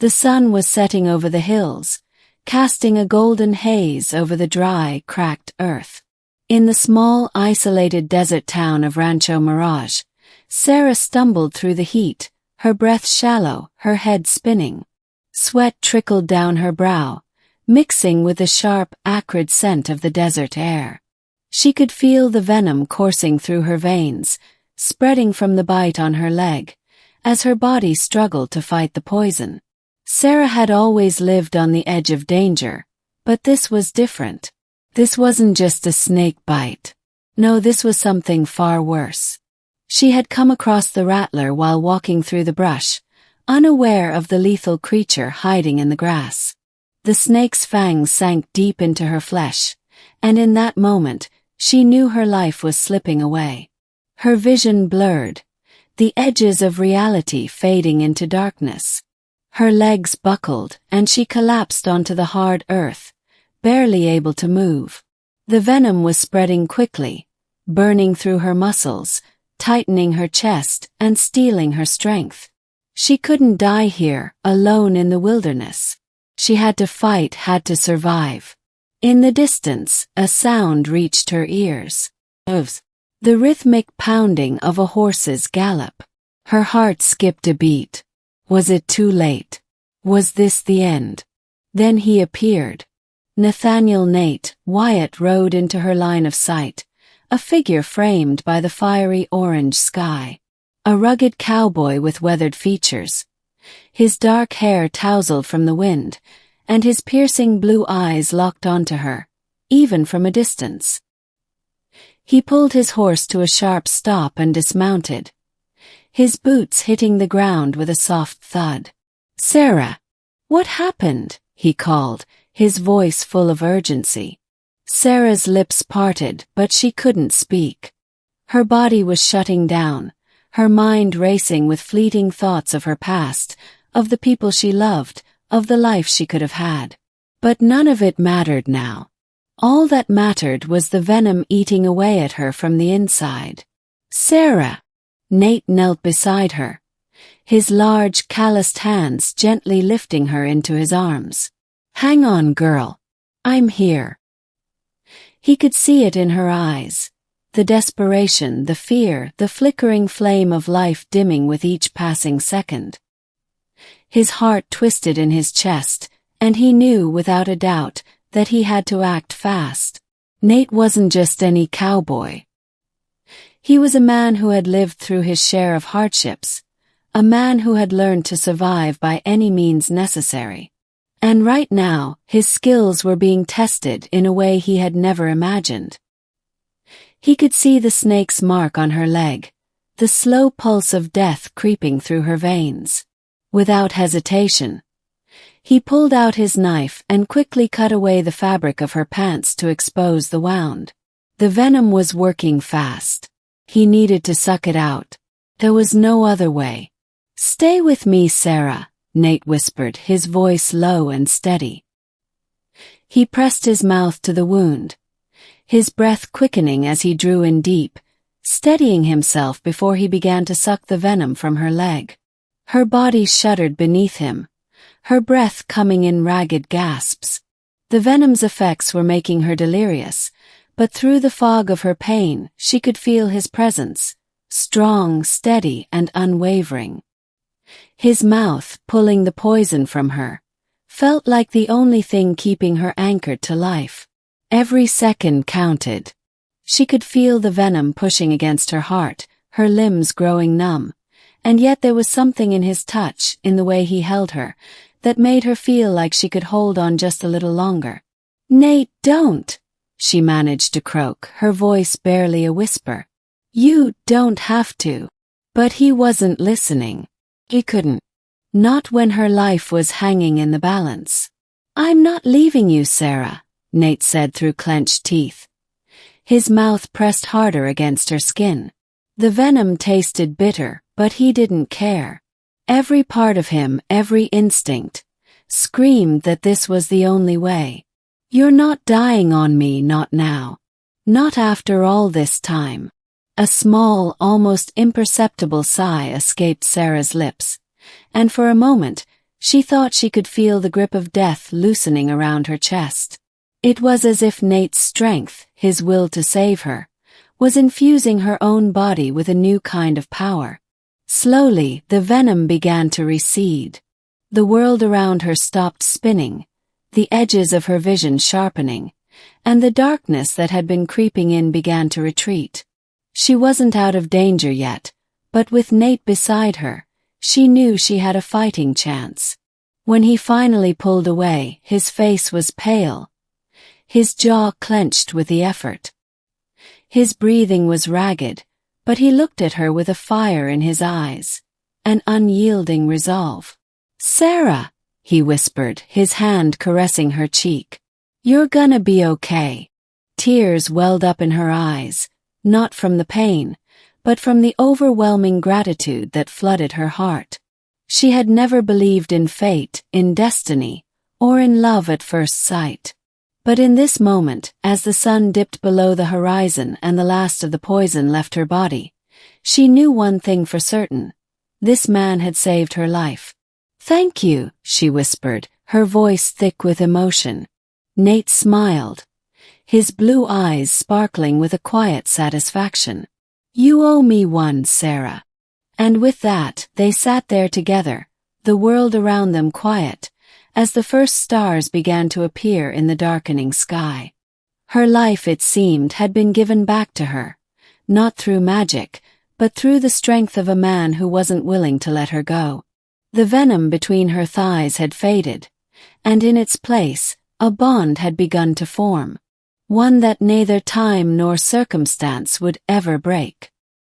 The sun was setting over the hills, casting a golden haze over the dry, cracked earth. In the small, isolated desert town of Rancho Mirage, Sarah stumbled through the heat, her breath shallow, her head spinning. Sweat trickled down her brow, mixing with the sharp, acrid scent of the desert air. She could feel the venom coursing through her veins, spreading from the bite on her leg, as her body struggled to fight the poison. Sarah had always lived on the edge of danger, but this was different. This wasn't just a snake bite. No, this was something far worse. She had come across the rattler while walking through the brush, unaware of the lethal creature hiding in the grass. The snake's fangs sank deep into her flesh, and in that moment, she knew her life was slipping away. Her vision blurred, the edges of reality fading into darkness. Her legs buckled, and she collapsed onto the hard earth, barely able to move. The venom was spreading quickly, burning through her muscles, tightening her chest, and stealing her strength. She couldn't die here, alone in the wilderness. She had to fight, had to survive. In the distance, a sound reached her ears. The rhythmic pounding of a horse's gallop. Her heart skipped a beat. Was it too late? Was this the end? Then he appeared. Nathaniel Nate Wyatt rode into her line of sight, a figure framed by the fiery orange sky. A rugged cowboy with weathered features. His dark hair tousled from the wind, and his piercing blue eyes locked onto her, even from a distance. He pulled his horse to a sharp stop and dismounted, his boots hitting the ground with a soft thud. "Sarah! What happened?" he called, his voice full of urgency. Sarah's lips parted, but she couldn't speak. Her body was shutting down, her mind racing with fleeting thoughts of her past, of the people she loved, of the life she could have had. But none of it mattered now. All that mattered was the venom eating away at her from the inside. "Sarah!" Nate knelt beside her, his large, calloused hands gently lifting her into his arms. "Hang on, girl. I'm here." He could see it in her eyes. The desperation, the fear, the flickering flame of life dimming with each passing second. His heart twisted in his chest, and he knew without a doubt that he had to act fast. Nate wasn't just any cowboy. He was a man who had lived through his share of hardships, a man who had learned to survive by any means necessary. And right now, his skills were being tested in a way he had never imagined. He could see the snake's mark on her leg, the slow pulse of death creeping through her veins. Without hesitation, he pulled out his knife and quickly cut away the fabric of her pants to expose the wound. The venom was working fast. He needed to suck it out. There was no other way. "Stay with me, Sarah," Nate whispered, his voice low and steady. He pressed his mouth to the wound, his breath quickening as he drew in deep, steadying himself before he began to suck the venom from her leg. Her body shuddered beneath him, her breath coming in ragged gasps. The venom's effects were making her delirious, but through the fog of her pain, she could feel his presence, strong, steady, and unwavering. His mouth, pulling the poison from her, felt like the only thing keeping her anchored to life. Every second counted. She could feel the venom pushing against her heart, her limbs growing numb, and yet there was something in his touch, in the way he held her, that made her feel like she could hold on just a little longer. "Nate, don't!" she managed to croak, her voice barely a whisper. "You don't have to." But he wasn't listening. He couldn't. Not when her life was hanging in the balance. "I'm not leaving you, Sarah," Nate said through clenched teeth. His mouth pressed harder against her skin. The venom tasted bitter, but he didn't care. Every part of him, every instinct, screamed that this was the only way. "You're not dying on me, not now. Not after all this time." A small, almost imperceptible sigh escaped Sarah's lips, and for a moment, She thought she could feel the grip of death loosening around her chest. It was as if Nate's strength, his will to save her, was infusing her own body with a new kind of power. Slowly, the venom began to recede. The world around her stopped spinning, the edges of her vision sharpening, and the darkness that had been creeping in began to retreat. She wasn't out of danger yet, but with Nate beside her, she knew she had a fighting chance. When he finally pulled away, his face was pale, his jaw clenched with the effort. His breathing was ragged, but he looked at her with a fire in his eyes, an unyielding resolve. "Sarah," he whispered, his hand caressing her cheek. "You're gonna be okay." Tears welled up in her eyes, not from the pain, but from the overwhelming gratitude that flooded her heart. She had never believed in fate, in destiny, or in love at first sight. But in this moment, as the sun dipped below the horizon and the last of the poison left her body, she knew one thing for certain: this man had saved her life. "Thank you," she whispered, her voice thick with emotion. Nate smiled, his blue eyes sparkling with a quiet satisfaction. "You owe me one, Sarah." And with that, they sat there together, the world around them quiet, as the first stars began to appear in the darkening sky. Her life, it seemed, had been given back to her, not through magic, but through the strength of a man who wasn't willing to let her go. The venom between her thighs had faded, and in its place, a bond had begun to form, one that neither time nor circumstance would ever break.